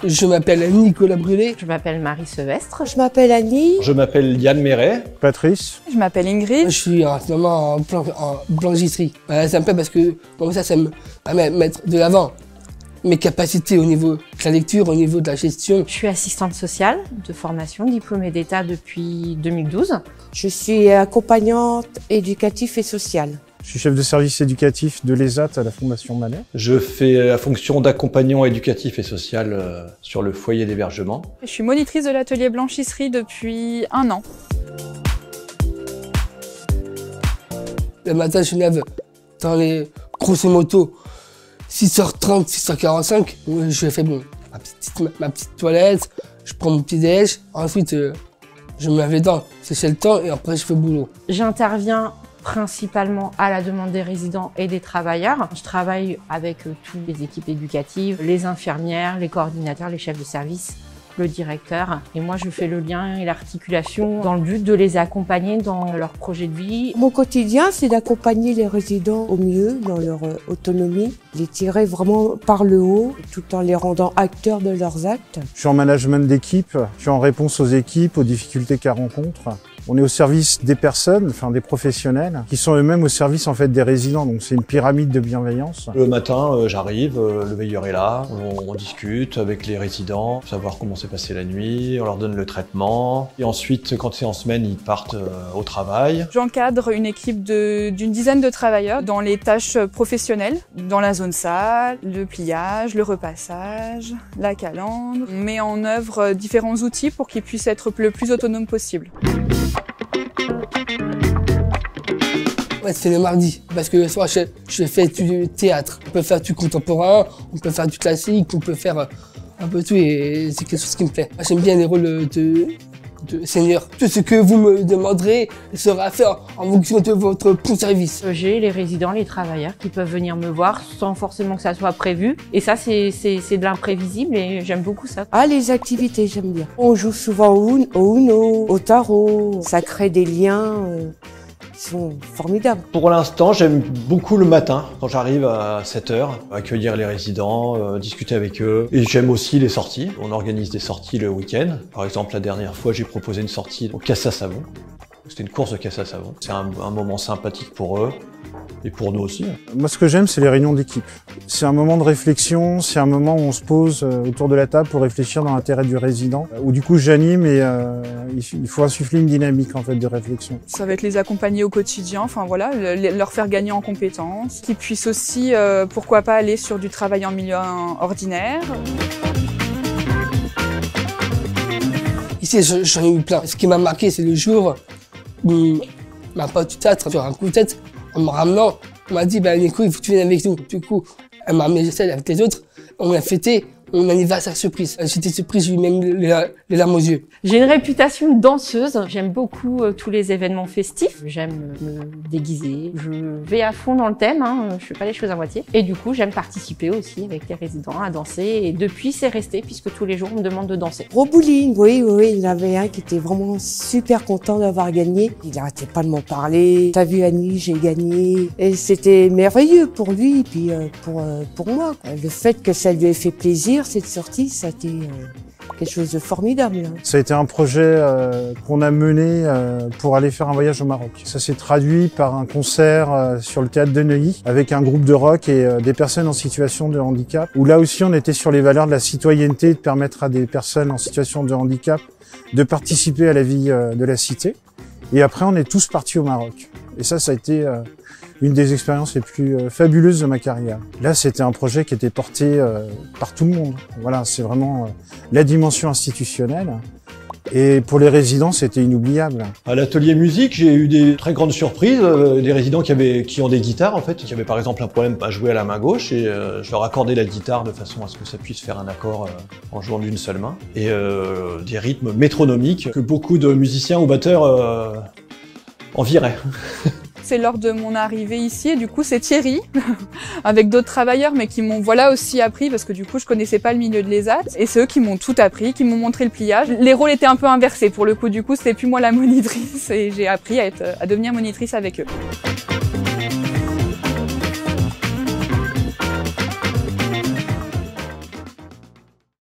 Je m'appelle Nicolas Brûlé. Je m'appelle Marie Sevestre. Je m'appelle Annie. Je m'appelle Yann Méret. Patrice. Je m'appelle Ingrid. Je suis en ce moment en blanchisserie. Ça me plaît parce que comme ça me permet de mettre de l'avant mes capacités au niveau de la lecture, au niveau de la gestion. Je suis assistante sociale de formation, diplômée d'État depuis 2012. Je suis accompagnante éducative et sociale. Je suis chef de service éducatif de l'ESAT à la Fondation Malais. Je fais la fonction d'accompagnant éducatif et social sur le foyer d'hébergement. Je suis monitrice de l'atelier blanchisserie depuis 1 an. Le matin, je me lève dans les grosso modo 6h30, 6h45. Je fais ma petite toilette, je prends mon petit déj. Ensuite, je me lave les dents, c'est le temps et après je fais le boulot. J'interviens principalement à la demande des résidents et des travailleurs. Je travaille avec toutes les équipes éducatives, les infirmières, les coordinateurs, les chefs de service, le directeur. Et moi, je fais le lien et l'articulation dans le but de les accompagner dans leur projet de vie. Mon quotidien, c'est d'accompagner les résidents au mieux dans leur autonomie, les tirer vraiment par le haut, tout en les rendant acteurs de leurs actes. Je suis en management d'équipe, je suis en réponse aux équipes, aux difficultés qu'elles rencontrent. On est au service des personnes, enfin des professionnels, qui sont eux-mêmes au service en fait des résidents. Donc c'est une pyramide de bienveillance. Le matin, j'arrive, le veilleur est là, on discute avec les résidents, savoir comment s'est passée la nuit, on leur donne le traitement. Et ensuite, quand c'est en semaine, ils partent au travail. J'encadre une équipe d'une dizaine de travailleurs dans les tâches professionnelles, dans la zone salle, le pliage, le repassage, la calandre. On met en œuvre différents outils pour qu'ils puissent être le plus autonomes possible. Ouais, c'est le mardi, parce que le soir, je fais du théâtre. On peut faire du contemporain, on peut faire du classique, on peut faire un peu tout et c'est quelque chose qui me plaît. J'aime bien les rôles de seigneur. Tout ce que vous me demanderez sera fait en fonction de votre bon service. J'ai les résidents, les travailleurs qui peuvent venir me voir sans forcément que ça soit prévu. Et ça, c'est de l'imprévisible et j'aime beaucoup ça. Ah, les activités, j'aime bien. On joue souvent au Uno, au tarot. Ça crée des liens qui sont formidables. Pour l'instant, j'aime beaucoup le matin, quand j'arrive à 7h, accueillir les résidents, discuter avec eux. Et j'aime aussi les sorties. On organise des sorties le week-end. Par exemple, la dernière fois, j'ai proposé une sortie au casse à savon. C'était une course de casse à savon. C'est un moment sympathique pour eux. Et pour nous aussi. Moi, ce que j'aime, c'est les réunions d'équipe. C'est un moment de réflexion, c'est un moment où on se pose autour de la table pour réfléchir dans l'intérêt du résident. Où du coup, j'anime et il faut insuffler une dynamique en fait de réflexion. Ça va être les accompagner au quotidien, enfin voilà, leur faire gagner en compétences, qu'ils puissent aussi, pourquoi pas, aller sur du travail en milieu ordinaire. Ici, j'en ai eu plein. Ce qui m'a marqué, c'est le jour où ma pote du théâtre, sur un coup de tête, en me ramenant, on m'a dit, Nico, il faut que tu viennes avec nous. Du coup, elle m'a amené celle avec les autres. On a fêté mon anniversaire surprise. J'étais surprise, j'ai eu même les larmes aux yeux. J'ai une réputation de danseuse. J'aime beaucoup tous les événements festifs. J'aime me déguiser. Je vais à fond dans le thème. Je fais pas les choses à moitié. Et du coup, j'aime participer aussi avec les résidents à danser. Et depuis, c'est resté puisque tous les jours, on me demande de danser. Robouline, oui, il y en avait un qui était vraiment super content d'avoir gagné. Il n'arrêtait pas de m'en parler. T'as vu Annie, j'ai gagné. Et c'était merveilleux pour lui et puis pour moi. Le fait que ça lui ait fait plaisir, cette sortie, ça a été quelque chose de formidable. Ça a été un projet qu'on a mené pour aller faire un voyage au Maroc. Ça s'est traduit par un concert sur le théâtre de Neuilly avec un groupe de rock et des personnes en situation de handicap. Où là aussi, on était sur les valeurs de la citoyenneté, de permettre à des personnes en situation de handicap de participer à la vie de la cité. Et après, on est tous partis au Maroc. Et ça a été une des expériences les plus fabuleuses de ma carrière. Là, c'était un projet qui était porté par tout le monde. Voilà, c'est vraiment la dimension institutionnelle. Et pour les résidents, c'était inoubliable. À l'atelier musique, j'ai eu des très grandes surprises, des résidents qui ont des guitares en fait, qui avaient par exemple un problème à jouer à la main gauche et je leur accordais la guitare de façon à ce que ça puisse faire un accord en jouant d'une seule main. Et des rythmes métronomiques que beaucoup de musiciens ou batteurs envieraient. C'est lors de mon arrivée ici et du coup c'est Thierry avec d'autres travailleurs mais qui m'ont aussi appris parce que du coup je connaissais pas le milieu de l'ESAT et c'est eux qui m'ont tout appris, qui m'ont montré le pliage. Les rôles étaient un peu inversés pour le coup, du coup c'était plus moi la monitrice et j'ai appris à devenir monitrice avec eux.